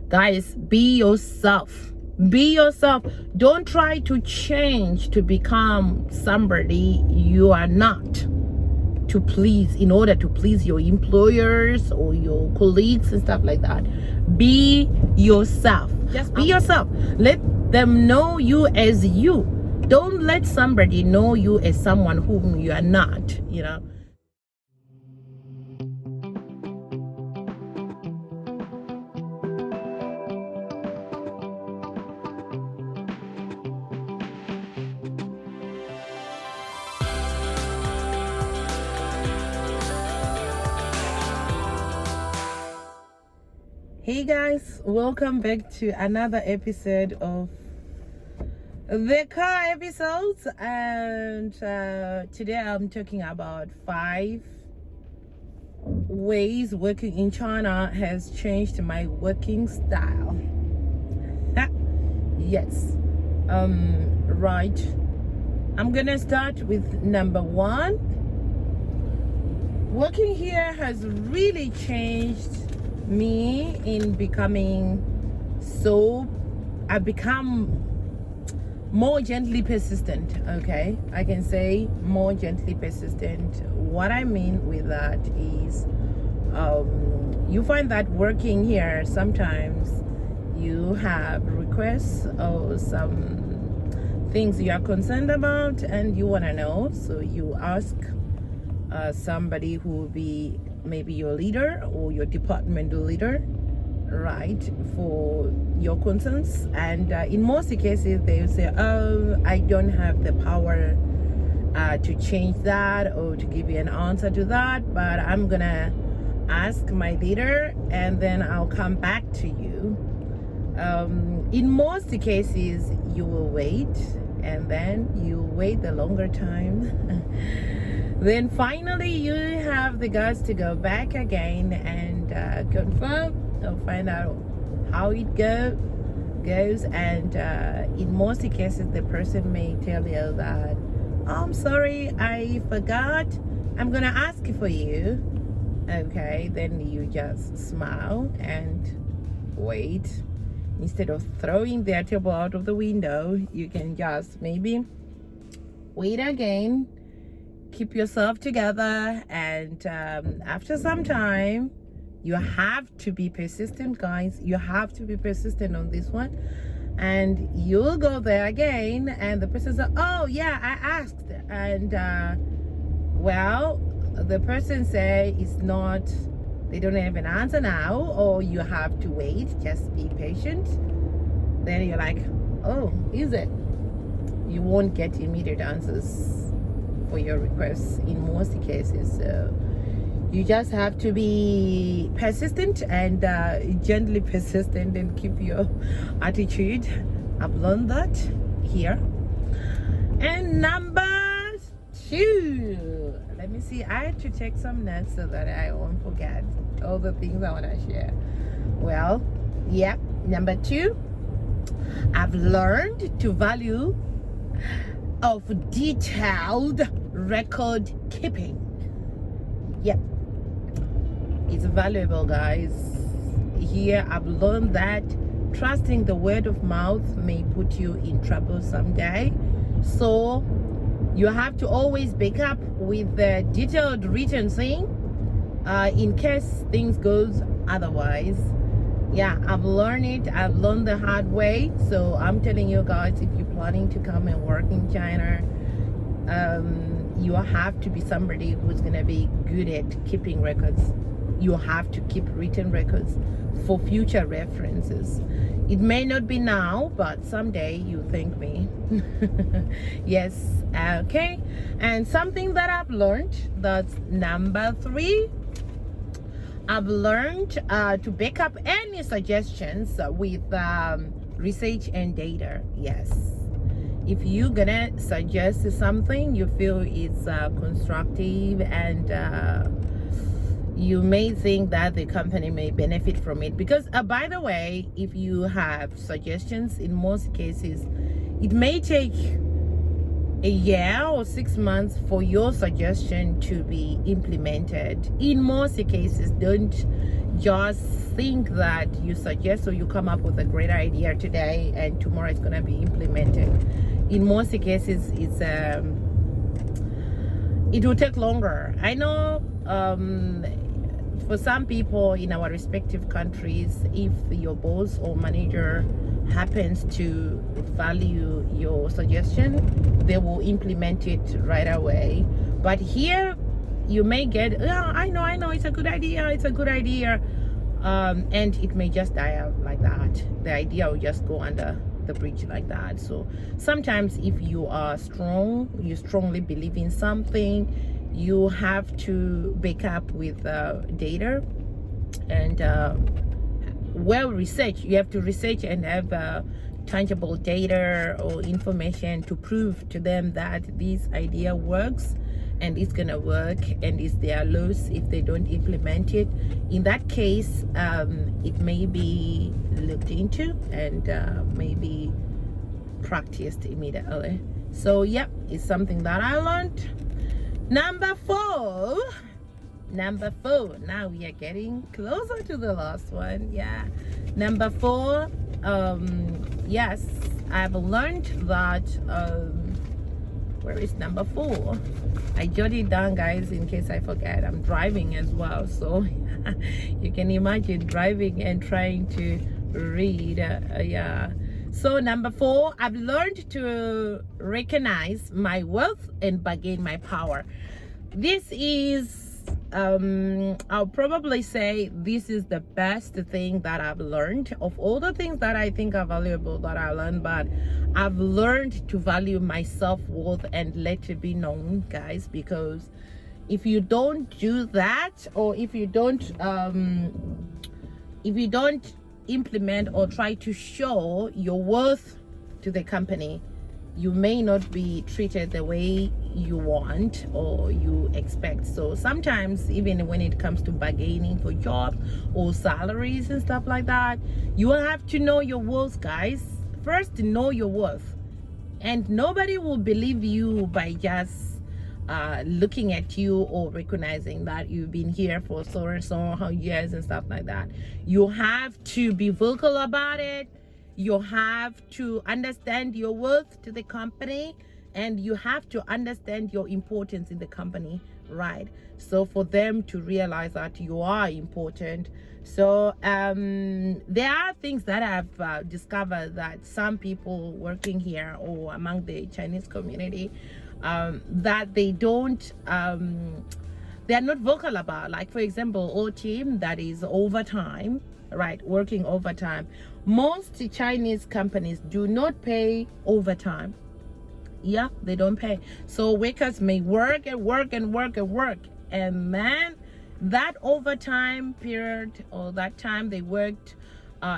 Guys, be yourself. Be yourself. Don't try to change to become somebody you are not, to please, in order to please your employers or your colleagues and stuff like that. Be yourself. Just be yourself. Let them know you as you. Don't let somebody know you as someone whom you are not, you know. Hey guys, welcome back to another episode of the car episodes, and today I'm talking about 5 ways working in China has changed my working style. Yes, right. I'm gonna start with number 1. Working here has really changed me in becoming, so I've become more gently persistent. Okay, I can say more gently persistent. What I mean with that is you find that working here sometimes you have requests or some things you are concerned about and you want to know, so you ask somebody who will be maybe your leader or your departmental leader, right, for your concerns. And in most cases they will say, oh, I don't have the power to change that or to give you an answer to that, but I'm gonna ask my leader and then I'll come back to you. In most cases you will wait, and then you wait the longer time then finally you have the guts to go back again and confirm or find out how it goes. And in most cases the person may tell you that, oh, I'm sorry, I forgot, I'm gonna ask for you. Okay, then you just smile and wait. Instead of throwing their table out of the window, you can just maybe wait again, keep yourself together, and after some time you have to be persistent, guys. You have to be persistent on this one, and you'll go there again and the person says, oh yeah, I asked, and well, the person say it's not, they don't have an answer now, or you have to wait, just be patient. Then you're like, oh, is it? You won't get immediate answers for your requests in most cases. So you just have to be persistent and gently persistent and keep your attitude. I've learned that here. And number 2, let me see, I had to take some notes so that I won't forget all the things I want to share. Well, yeah, number 2, I've learned to value of detailed record keeping. Yep, it's valuable, guys. Here I've learned that trusting the word of mouth may put you in trouble someday, so you have to always back up with the detailed written thing in case things goes otherwise. Yeah, I've learned it. I've learned the hard way. So I'm telling you guys, if you're planning to come and work in China, you have to be somebody who's gonna be good at keeping records. You have to keep written records for future references. It may not be now, but someday you thank me. Yes, okay. And something that I've learned, that's number 3, I've learned to back up any suggestions with research and data. Yes, if you're gonna suggest something you feel is constructive and you may think that the company may benefit from it, because by the way, if you have suggestions, in most cases it may take a year or 6 months for your suggestion to be implemented. In most cases, don't just think that you suggest or you come up with a great idea today and tomorrow it's going to be implemented. In most cases, it will take longer. I know for some people in our respective countries, if your boss or manager happens to value your suggestion, they will implement it right away. But here you may get, yeah, I know, it's a good idea, and it may just die out like that. The idea will just go under the bridge like that. So sometimes if you are strong, you strongly believe in something, you have to back up with data and well research. You have to research and have tangible data or information to prove to them that this idea works and it's gonna work and is their loss if they don't implement it. In that case, it may be looked into and maybe practiced immediately. So yep, it's something that I learned. Number four, now we are getting closer to the last one. Yeah, number four, yes, I've learned that where is number four? I jotted it down, guys, in case I forget. I'm driving as well, so you can imagine driving and trying to read. Yeah. So number four, I've learned to recognize my worth and bargain my power. This is I'll probably say this is the best thing that I've learned of all the things that I think are valuable that I learned. But I've learned to value my self-worth and let it be known, guys, because if you don't do that, or if you don't implement or try to show your worth to the company, you may not be treated the way you want or you expect. So sometimes, even when it comes to bargaining for jobs or salaries and stuff like that, you will have to know your worth, guys. First, know your worth. And nobody will believe you by just looking at you or recognizing that you've been here for so and so years and stuff like that. You have to be vocal about it. You have to understand your worth to the company, and you have to understand your importance in the company, right? So for them to realize that you are important. So there are things that I've discovered that some people working here or among the Chinese community that they don't they're not vocal about. Like, for example, OT, that is overtime, right? Working overtime. Most Chinese companies do not pay overtime. Yeah, they don't pay. So workers may work and work and work and work, and then that overtime period or that time they worked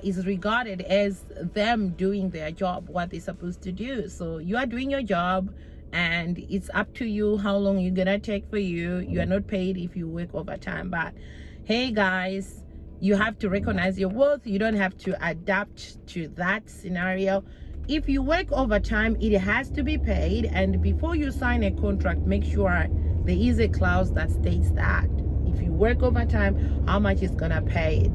is regarded as them doing their job, what they're supposed to do. So you are doing your job, and it's up to you how long you're gonna take for you. You are not paid if you work overtime. But hey, guys, you have to recognize your worth. You don't have to adapt to that scenario. If you work overtime, it has to be paid. And before you sign a contract, make sure there is a clause that states that if you work overtime, how much is gonna pay.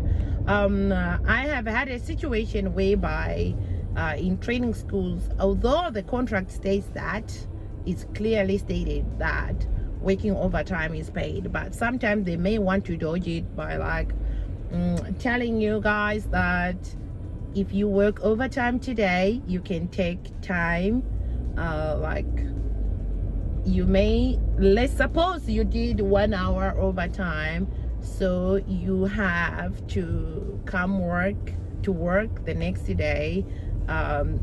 I have had a situation whereby in training schools, although the contract states that, it's clearly stated that working overtime is paid, but sometimes they may want to dodge it by like telling you guys that if you work overtime today, you can take time, like you may, let's suppose you did 1 hour overtime, so you have to come to work the next day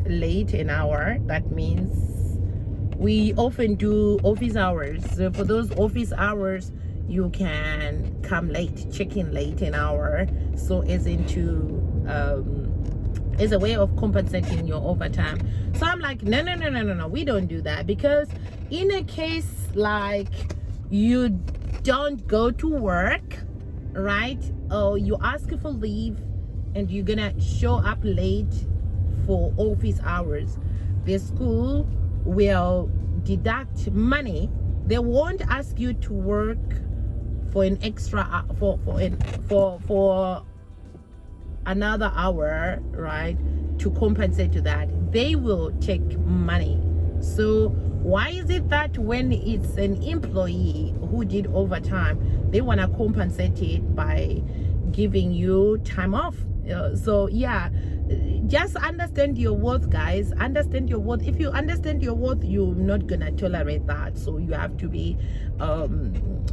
late an hour. That means we often do office hours. So for those office hours, you can come late, check in late an hour, so as a way of compensating your overtime. So I'm like, no, we don't do that, because in a case like you don't go to work, right, or you ask for leave and you're gonna show up late for office hours, the school will deduct money. They won't ask you to work for an extra for another hour, right, to compensate to that. They will take money. So why is it that when it's an employee who did overtime, they want to compensate it by giving you time off? So yeah, just understand your worth, guys. Understand your worth. If you understand your worth, you're not gonna tolerate that. So you have to be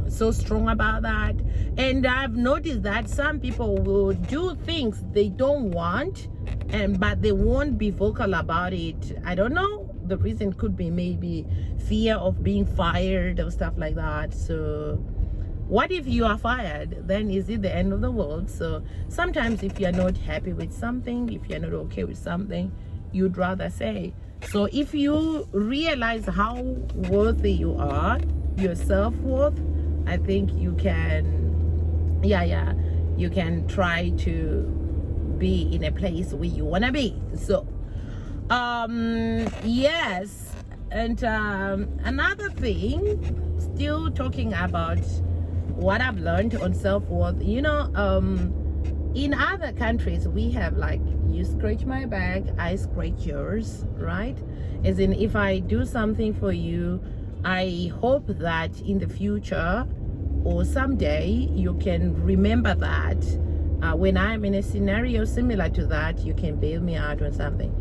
so strong about that. And I've noticed that some people will do things they don't want, but they won't be vocal about it. I don't know. The reason could be maybe fear of being fired or stuff like that. So what if you are fired? Then is it the end of the world? So sometimes if you're not happy with something, if you're not okay with something, you'd rather say. So if you realize how worthy you are, your self-worth, I think you can, you can try to be in a place where you want to be. So yes. And another thing, still talking about what I've learned on self-worth, you know, in other countries we have like, you scratch my back, I scratch yours, right? As in, if I do something for you, I hope that in the future or someday you can remember that when I'm in a scenario similar to that, you can bail me out or something.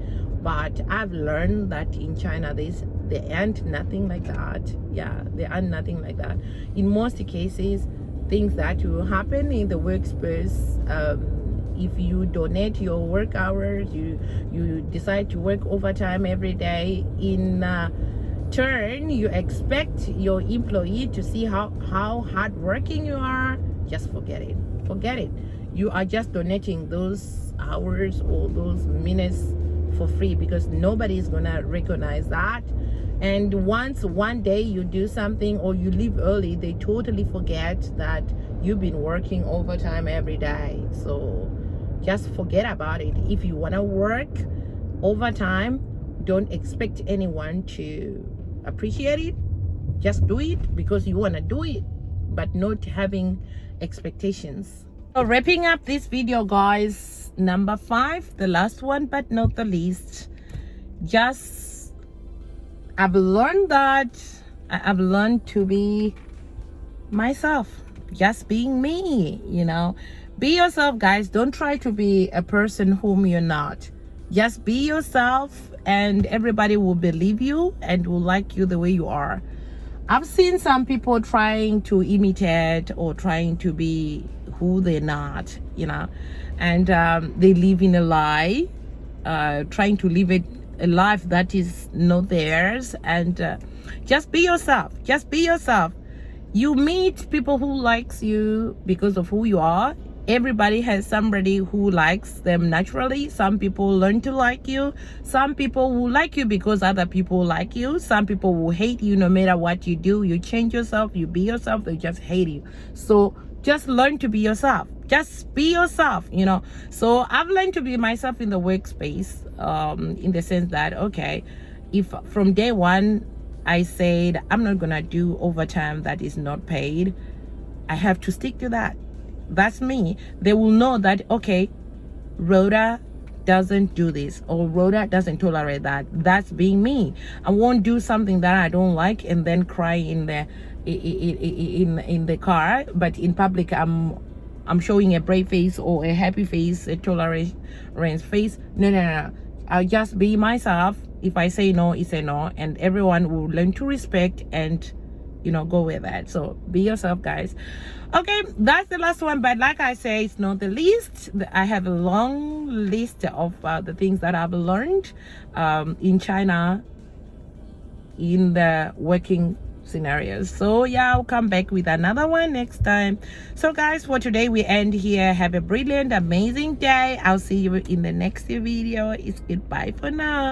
But I've learned that in China there aren't nothing like that. Yeah, there are nothing like that. In most cases, things that will happen in the workspace, if you donate your work hours, you decide to work overtime every day, in turn you expect your employee to see how hardworking you are. Just forget it. You are just donating those hours or those minutes for free, because nobody is gonna recognize that. And once one day you do something or you leave early, they totally forget that you've been working overtime every day. So just forget about it. If you want to work overtime, don't expect anyone to appreciate it. Just do it because you want to do it, but not having expectations. So wrapping up this video, guys, number 5, the last one but not the least, just I've learned to be myself, just being me, you know. Be yourself, guys. Don't try to be a person whom you're not. Just be yourself and everybody will believe you and will like you the way you are. I've seen some people trying to imitate or trying to be who they're not, you know, and they live in a lie, trying to live a life that is not theirs. And just be yourself. Just be yourself. You meet people who likes you because of who you are. Everybody has somebody who likes them naturally. Some people learn to like you. Some people will like you because other people like you. Some people will hate you no matter what you do. You change yourself, you be yourself, they just hate you. So just learn to be yourself. Just be yourself, you know. So I've learned to be myself in the workspace, in the sense that, okay, if from day one I said I'm not gonna do overtime that is not paid, I have to stick to that. That's me. They will know that, okay, Rhoda doesn't do this, or Rhoda doesn't tolerate that. That's being me. I won't do something that I don't like and then cry in the car, but in public I'm showing a brave face or a happy face, a tolerance face. No. I'll just be myself. If I say no, it's a no, and everyone will learn to respect and, you know, go with that. So be yourself, guys. Okay, that's the last one, but like I say, it's not the least. I have a long list of the things that I've learned in China in the working scenarios. So yeah, I'll come back with another one next time. So guys, for today we end here. Have a brilliant, amazing day. I'll see you in the next video. It's goodbye for now.